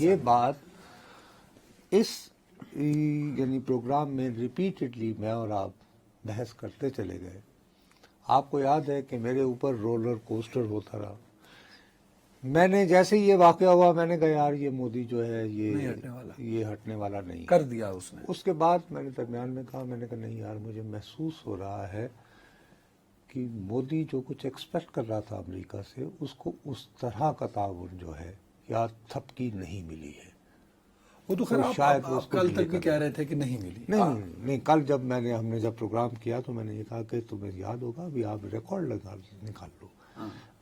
یہ بات اس یعنی پروگرام میں ریپیٹڈلی میں اور آپ بحث کرتے چلے گئے. آپ کو یاد ہے کہ میرے اوپر رولر کوسٹر ہوتا رہا. میں نے جیسے یہ واقعہ ہوا میں نے کہا یار یہ مودی جو ہے یہ ہٹنے والا نہیں کر دیا اس نے. اس کے بعد میں نے درمیان میں کہا میں نے کہا نہیں یار مجھے محسوس ہو رہا ہے کہ مودی جو کچھ ایکسپیکٹ کر رہا تھا امریکہ سے اس کو اس طرح کا تعاون جو ہے یا تھپکی نہیں ملی ہے. وہ تو خیر شاید آپ کل تک بھی کہہ رہے تھے کہ نہیں ملی. نہیں کل جب ہم نے جب پروگرام کیا تو میں نے یہ کہا کہ تمہیں یاد ہوگا ابھی آپ ریکارڈ نکال لو.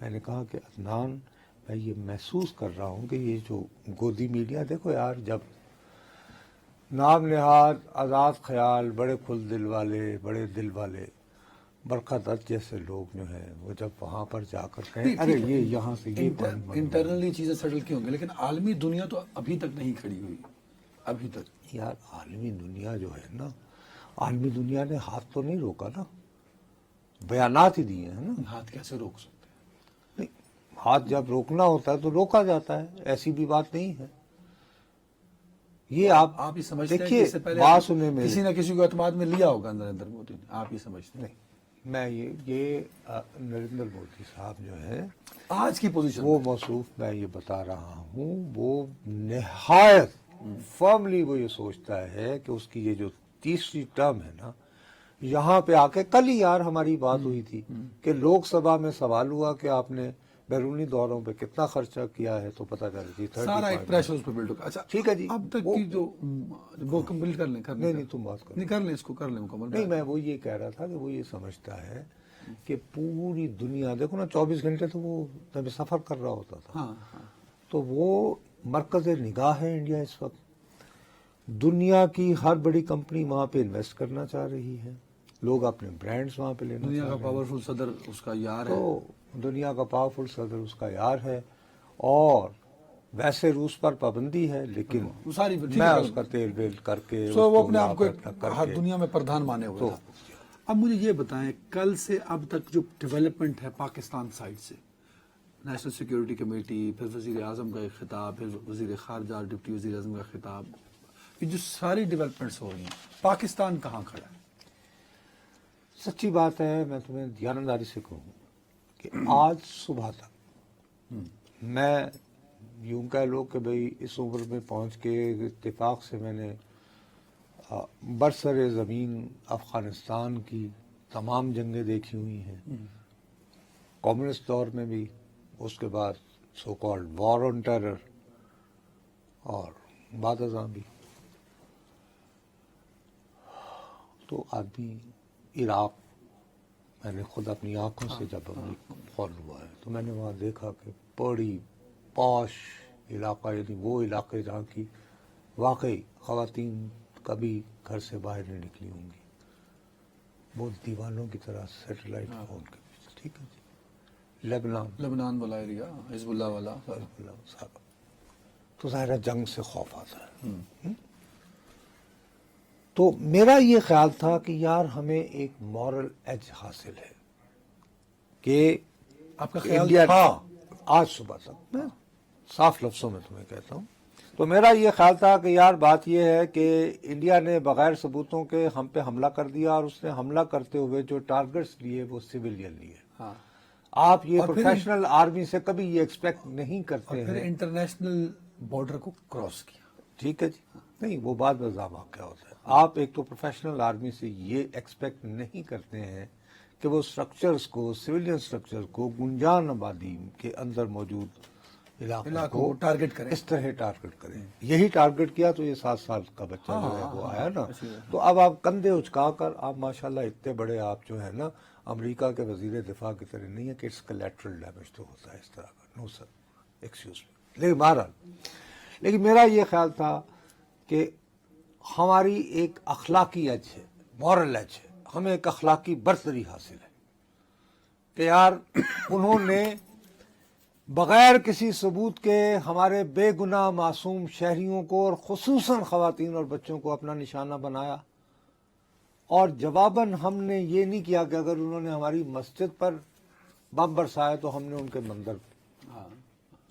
میں نے کہا کہ عدنان میں یہ محسوس کر رہا ہوں کہ یہ جو گودی میڈیا دیکھو یار جب نام نہاد آزاد خیال بڑے کھل دل والے بڑے دل والے برکھا دت جیسے لوگ جو ہیں وہ جب وہاں پر جا کر کہیں ارے یہ یہاں سے یہ انٹرنلی چیزیں سیٹل کی ہوں گی لیکن عالمی دنیا تو ابھی تک نہیں کھڑی ہوئی. ابھی تک یار عالمی دنیا جو ہے نا عالمی دنیا نے ہاتھ تو نہیں روکا نا, بیانات ہی دیے ہیں نا. ہاتھ کیسے روک سکتے ہیں؟ نہیں ہاتھ جب روکنا ہوتا ہے تو روکا جاتا ہے, ایسی بھی بات نہیں ہے. یہ آپ ہی سمجھتے ہیں کہ دیکھیے اس سے پہلے بات سنیں میری, کسی نہ کسی کو اعتماد میں لیا ہوگا نریندر مودی نے, آپ ہی سمجھتے ہیں؟ نہیں میں یہ نریندر مودی صاحب جو ہے آج کی پوزیشن وہ موصوف میں یہ بتا رہا ہوں وہ نہایت فرملی وہ یہ سوچتا ہے کہ اس کی یہ جو تیسری ٹرم ہے نا یہاں پہ آ کے کل ہی یار ہماری بات ہوئی تھی کہ لوک سبھا میں سوال ہوا کہ آپ نے بیرونی دوروں پہ کتنا خرچہ کیا ہے تو پتہ چل جی سارا ایک پریشر اس پہ بلڈ ہوگا. اچھا ٹھیک ہے جی اب تک کی جو وہ کمپلیٹ کر لیں نہیں تم بات کرو. نہیں کر لیں اس کو کر لیں مکمل. نہیں میں وہ یہ کہہ رہا تھا کہ وہ یہ سمجھتا ہے کہ پوری دنیا دیکھو نا 24 گھنٹے تو وہ جب سفر کر رہا ہوتا تھا تو وہ مرکز نگاہ ہے انڈیا اس وقت. دنیا کی ہر بڑی کمپنی وہاں پہ انویسٹ کرنا چاہ رہی ہے, لوگ اپنے برانڈز وہاں پہ لینا دنیا کا پاورفل صدر اس کا یار ہے, تو دنیا کا پاورفل صدر اس کا یار ہے. اور ویسے روس پر پابندی ہے لیکن میں اس کا تیل بیل کر کے وہ اپنے آپ کو ہر دنیا میں پردھان مانے ہوئے تھا. اب مجھے یہ بتائیں کل سے اب تک جو ڈیولپمنٹ ہے پاکستان سائڈ سے, نیشنل سیکیورٹی کمیٹی, پھر وزیر اعظم کا ایک خطاب, پھر وزیر خارجہ ڈپٹی وزیر اعظم کا خطاب, یہ جو ساری ڈیولپمنٹس ہو رہی ہیں پاکستان کہاں کھڑا ہے؟ سچی بات ہے میں تمہیں دیانتداری سے کہوں کہ آج صبح تک میں یوں کہہ لو کہ بھئی اس عمر میں پہنچ کے اتفاق سے میں نے برسر زمین افغانستان کی تمام جنگیں دیکھی ہوئی ہیں, کمیونسٹ دور میں بھی, اس کے بعد so called war on terror اور بعد ازاں بھی. تو آدمی عراق میں نے خود اپنی آنکھوں سے جب فال ہوا ہے تو میں نے وہاں دیکھا کہ بڑی پاش علاقہ یعنی وہ علاقے جہاں کی واقعی خواتین کبھی گھر سے باہر نہیں نکلی ہوں گی, بہت دیوانوں کی طرح سیٹلائٹ فون کے پیچھے. ٹھیک ہے جی. لبنان والا ایریا, حزب اللہ والا صاحب تو ظاہر جنگ سے خوف آتا ہے. تو میرا یہ خیال تھا کہ یار ہمیں ایک مورل ایج حاصل ہے کہ آپ کا خیال تھا آج صبح تک, میں صاف لفظوں میں تمہیں کہتا ہوں, تو میرا یہ خیال تھا کہ یار بات یہ ہے کہ انڈیا نے بغیر ثبوتوں کے ہم پہ حملہ کر دیا اور اس نے حملہ کرتے ہوئے جو ٹارگٹس لیے وہ سویلین لیے. آپ یہ پروفیشنل آرمی سے کبھی یہ ایکسپیکٹ نہیں کرتے ہیں. انٹرنیشنل بارڈر کو کراس کیا. ٹھیک ہے جی, نہیں وہ بعد میں واقعہ ہوتا ہے. آپ ایک تو پروفیشنل آرمی سے یہ ایکسپیکٹ نہیں کرتے ہیں کہ وہ سٹرکچرز کو, سویلین سٹرکچر کو, گنجان آبادی کے اندر موجود علاقوں کو ٹارگٹ کریں, اس طرح ٹارگٹ کریں. یہی ٹارگٹ کیا تو یہ 7 سال کا بچہ جو ہے وہ آیا نا. تو اب آپ کندھے اچکا کر آپ ماشاءاللہ اتنے بڑے آپ جو ہے نا امریکہ کے وزیر دفاع کی طرح نہیں ہے کہ اس کلیٹرل ڈیمیج تو ہوتا ہے اس طرح کا. نو سر, ایکسکیوز می. لیکن بہرحال لیکن میرا یہ خیال تھا کہ ہماری ایک اخلاقی ایج ہے, مورل ایج ہے, ہمیں ایک اخلاقی برتری حاصل ہے کہ یار انہوں نے بغیر کسی ثبوت کے ہمارے بے گناہ معصوم شہریوں کو اور خصوصاً خواتین اور بچوں کو اپنا نشانہ بنایا, اور جواباً ہم نے یہ نہیں کیا کہ اگر انہوں نے ہماری مسجد پر بم برسائے تو ہم نے ان کے مندر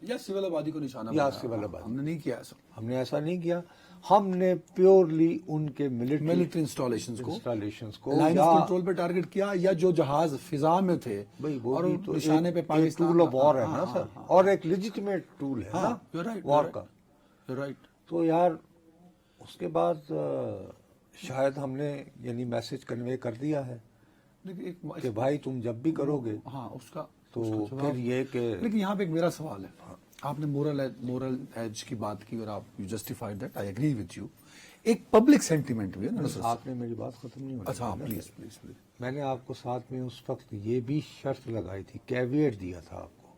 یا سول آبادی کو نشانہ یا بنایا. سول آبادی. ہم نے نہیں کیا ایسا. ہم نے ایسا نہیں کیا. ہم نے پیورلی ان کے ملٹری انسٹالیشنز کو لائن آف کنٹرول پہ ٹارگٹ کیا, یا جو جہاز فضا میں تھے اور نشانے پہ پاکستان. ٹول آف وار ہے نا سر, اور ایک لیجیٹیمیٹ ٹول ہے نا وار کا. رائٹ. تو یار اس کے بعد شاید ہم نے یعنی میسج کنوے کر دیا ہے کہ بھائی تم جب بھی کرو گے ہاں اس کا تو پھر یہ کہ. لیکن یہاں پہ ایک میرا سوال ہے. آپ نے مورل ایج کی بات کی اور آپ you justified that, I agree with you. ایک پبلک سینٹیمنٹ بھی ہے نا. آپ نے میری بات ختم نہیں ہوئی. اچھا پلیز پلیز پلیز. میں نے آپ کو ساتھ میں اس وقت یہ بھی شرط لگائی تھی, کیویٹ دیا تھا آپ کو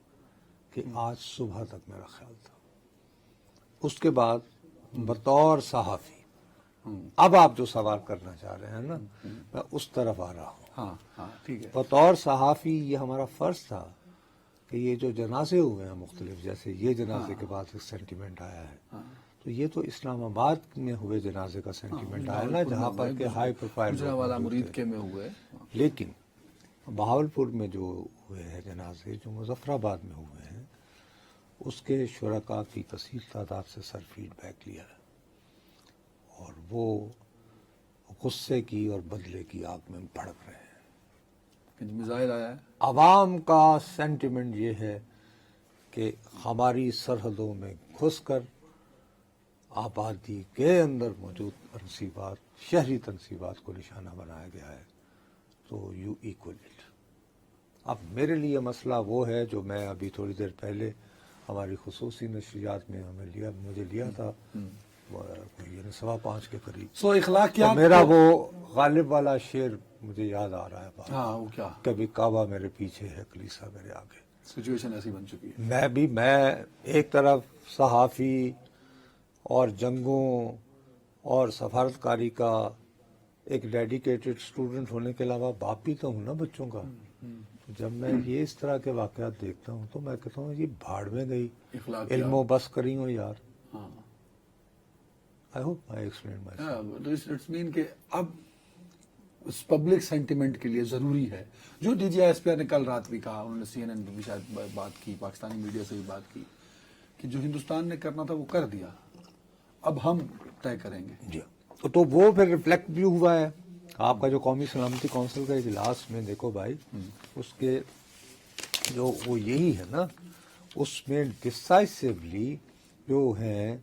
کہ آج صبح تک میرا خیال تھا. اس کے بعد بطور صحافی اب آپ جو سوال کرنا چاہ رہے ہیں نا, میں اس طرف آ رہا ہوں. ہاں ہاں ٹھیک ہے. بطور صحافی یہ ہمارا فرض تھا کہ یہ جو جنازے ہوئے ہیں مختلف, جیسے یہ جنازے کے بعد ایک سینٹیمنٹ آیا ہے, تو یہ تو اسلام آباد میں ہوئے جنازے کا سینٹیمنٹ آیا نا, جہاں پر کہ ہائی پروفائل والا مرید کے میں ہوئے. لیکن بہاولپور میں جو ہوئے ہیں جنازے, جو مظفر آباد میں ہوئے ہیں, اس کے شرکاء کی کثیر تعداد سے سر فیڈ بیک لیا ہے, اور وہ غصے کی اور بدلے کی آگ میں بھڑک رہے ہیں. میزائل آیا ہے. عوام کا سینٹیمنٹ یہ ہے کہ ہماری سرحدوں میں گھس کر آبادی کے اندر موجود تنصیبات, شہری تنصیبات کو نشانہ بنایا گیا ہے, تو یو ایکول اٹ. اب میرے لیے مسئلہ وہ ہے جو میں ابھی تھوڑی دیر پہلے ہماری خصوصی نشریات میں مجھے لیا تھا, یعنی 5:15 کے قریب. سو اخلاقیات تو میرا وہ غالب والا شعر مجھے یاد آ رہا ہے. ہاں وہ کیا, کبھی کعبہ میرے پیچھے ہے, کلیسا میرے آگے. سچویشن ایسی بن چکی ہے. میں ایک طرف صحافی اور جنگوں اور سفارتکاری کا ایک ڈیڈیکیٹڈ اسٹوڈنٹ ہونے کے علاوہ باپ بھی تو ہوں نا بچوں کا. جب میں یہ اس طرح کے واقعات دیکھتا ہوں تو میں کہتا ہوں یہ بھاڑ میں گئی, علم و بس کری ہوں یار. I hope I explained myself. It's mean کہ اب اس پبلک سینٹیمنٹ کے لیے ضروری ہے, جو D G I S P R نے کل رات بھی کہا, انہوں نے سی این این بھی شاید بات کی, پاکستانی میڈیا سے بھی بات کی, کہ جو ہندوستان نے کرنا تھا وہ کر دیا, اب ہم طے کریں گے. جی, تو وہ پھر ریفلیکٹ بھی ہوا ہے. آپ کا جو قومی سلامتی کونسل کا اجلاس میں دیکھو بھائی, اس کے جو وہ یہی ہے نا, اس میں ڈسائسولی جو ہیں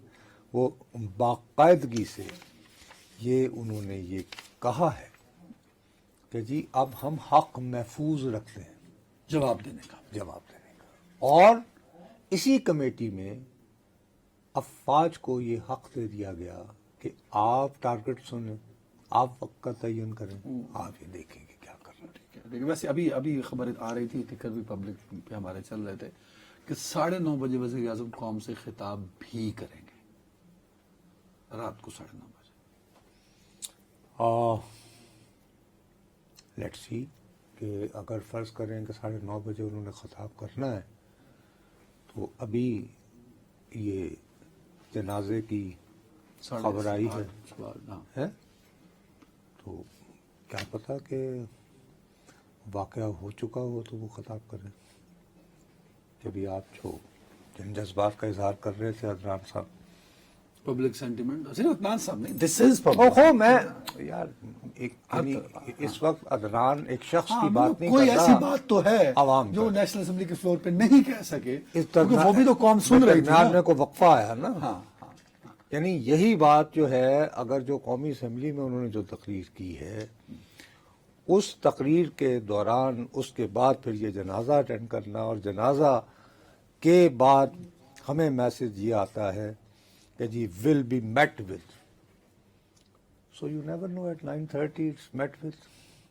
وہ باقاعدگی سے یہ انہوں نے یہ کہا ہے کہ جی اب ہم حق محفوظ رکھتے ہیں جواب دینے کا. اور اسی کمیٹی میں افواج کو یہ حق دے دیا گیا کہ آپ ٹارگٹ سنیں, آپ وقت کا تعین کریں, آپ یہ دیکھیں گے کیا کرنا. لیکن ویسے ابھی خبر آ رہی تھی, ٹکر بھی پبلک پہ ہمارے چل رہے تھے, کہ 9:30 بجے وزیر اعظم قوم سے خطاب بھی کریں گے, رات کو 9:30 بجے. لیٹس سی کہ اگر فرض کریں کہ 9:30 بجے انہوں نے خطاب کرنا ہے, تو ابھی یہ جنازے کی خبر آئی ہے, تو کیا پتا کہ واقعہ ہو چکا ہو تو وہ خطاب کریں. جبھی آپ جو جن جذبات کا اظہار کر رہے تھے عدنان صاحب, پبلک سینٹیمنٹ, صرف عدنان صاحب نہیں, دس از پبلک. میں یار اس وقت عدنان ایک شخص کی بات نہیں کوئی کر رہا, ایسی بات تو ہے عوام جو نیشنل اسمبلی کے فلور پہ نہیں کہہ سکے, کیونکہ وہ بھی تو قوم سن رہی تھی. میں کو وقفہ آیا نا, یعنی یہی بات جو ہے, اگر جو قومی اسمبلی میں انہوں نے جو تقریر کی ہے, اس تقریر کے دوران اس کے بعد پھر یہ جنازہ اٹینڈ کرنا, اور جنازہ کے بعد ہمیں میسج یہ آتا ہے کہ جی will be met with, so you never know at 9:30 it's met with.